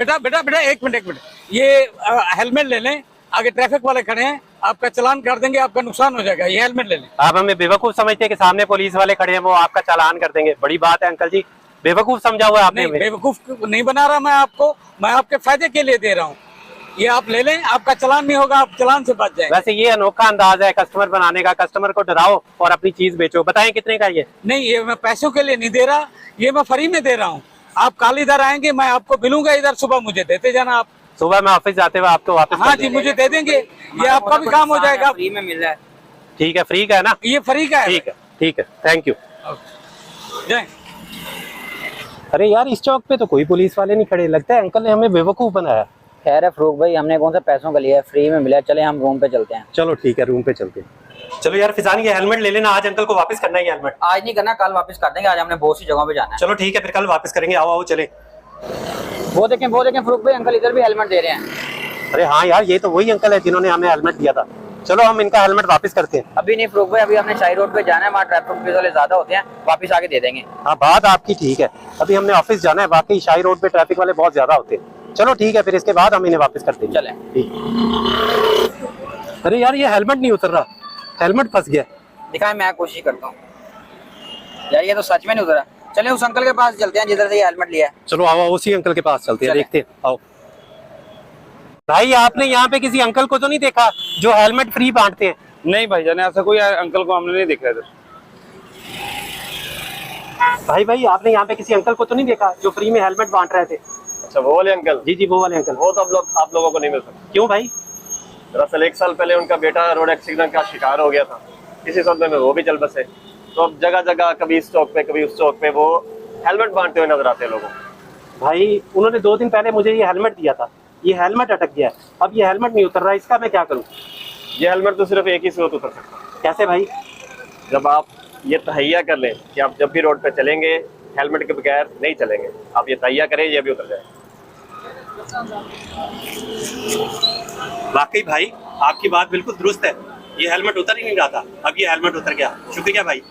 बेटा बेटा बेटा एक मिनट ये हेलमेट ले लें, आगे ट्रैफिक वाले खड़े हैं, आपका चालान कर देंगे, आपका नुकसान हो जाएगा। ये हेलमेट ले लें। आप हमें बेवकूफ समझते हैं कि सामने पुलिस वाले खड़े हैं, वो आपका चालान कर देंगे? बड़ी बात है अंकल जी, बेवकूफ समझा हुआ है आपने। नहीं, बेवकूफ नहीं बना रहा मैं आपको, मैं आपके फायदे के लिए दे रहा हूँ। ये आप ले लें, आपका चालान नहीं होगा, आप चालान से बच जाएंगे। वैसे ये अनोखा अंदाज है कस्टमर बनाने का, कस्टमर को डराओ और अपनी चीज बेचो। बताएं कितने का ये? नहीं, ये मैं पैसों के लिए नहीं दे रहा, ये मैं फ्री में दे रहा हूँ। आप कल इधर आएंगे, मैं आपको मिलूंगा इधर, सुबह मुझे देते जाना आप। सुबह मैं ऑफिस जाते हुए आपको वापस? हाँ जी, मुझे दे देंगे, ये आपका भी काम हो जाएगा। फ्री में मिल रहा है। ठीक है, फ्री का है ना? ये फ्री का है। ठीक है, थैंक यू। जय। अरे यार, इस चौक पे तो कोई पुलिस वाले नहीं खड़े, लगता है अंकल ने हमें बेवकूफ बनाया। खैर है फरूक भाई, हमने कौन सा पैसों का लिया है, फ्री में मिला है। चले हम रूम पे चलते हैं। चलो ठीक है, रूम पे चलते हैं। चलो यार फिजान, ये हेलमेट ले लेना, आज अंकल को वापस करना है ये हेलमेट। आज नहीं करना, कल वापस कर देंगे। आज हमने बहुत सी जगहों पे जाना है। चलो ठीक है, फिर कल वापस करेंगे। आओ आओ चले। वो देखें फरूक भाई, अंकल इधर भी हेलमेट दे रहे हैं। अरे हाँ यार, ये तो वही अंकल है जिन्होंने हमें हेलमेट दिया था। चलो हम इनका हेलमेट वापस करते हैं। अभी नहीं फरूक भाई, अभी हमने शाही रोड पे जाना है, वहाँ ट्रैफिक पुलिस वाले ज्यादा होते हैं, वापस आके दे देंगे। हाँ, बात आपकी ठीक है, अभी हमने ऑफिस जाना है, वाकई शाही रोड पे ट्रैफिक वाले बहुत ज्यादा होते हैं। चलो ठीक है, फिर इसके बाद हम इन्हें वापस करते हैं। चलें। अरे यार, ये हेलमेट नहीं उतर रहा, हेलमेट फंस गया। दिखाएं, मैं कोशिश करता हूँ। यार ये तो सच में नहीं उतरा। चले उस अंकल के पास चलते हैं जिधर से ये हेलमेट लिया है। चलो आओ, उसी अंकल के पास चलते हैं, देखते हैं। आओ भाई, आपने यहाँ पे किसी अंकल को तो नहीं देखा जो हेलमेट फ्री बांटते हैं? नहीं भाईजान, ऐसा कोई अंकल को हमने नहीं देखा इधर। भाई आपने यहाँ पे किसी अंकल को तो नहीं देखा जो फ्री में हेलमेट बांट रहे थे? अच्छा, वो वाले अंकल? जी, वो वाले अंकल। वो तो आप लोगों को नहीं मिल सकते। क्यों भाई? दरअसल 1 साल पहले उनका बेटा रोड एक्सीडेंट का शिकार हो गया था, इसी सदमे में वो भी चल बसे। तो अब जगह जगह, कभी इस चौक पे कभी उस चौक पे, वो हेलमेट बांटते हुए नजर आते हैं लोगों को। भाई उन्होंने 2 दिन पहले मुझे ये हेलमेट दिया था, ये हेलमेट अटक गया है, अब ये हेलमेट नहीं उतर रहा, इसका मैं क्या करूँ? ये हेलमेट तो सिर्फ एक ही सूरत उतर सकता है। कैसे भाई? जब आप ये तहैया कर लें कि आप जब भी रोड पे चलेंगे हेलमेट के बगैर नहीं चलेंगे, आप ये तहैया करें, ये भी उतर जाए। वाकई भाई, आपकी बात बिल्कुल दुरुस्त है, ये हेलमेट उतर ही नहीं रहा था, अब ये हेलमेट उतर गया। शुक्रिया भाई।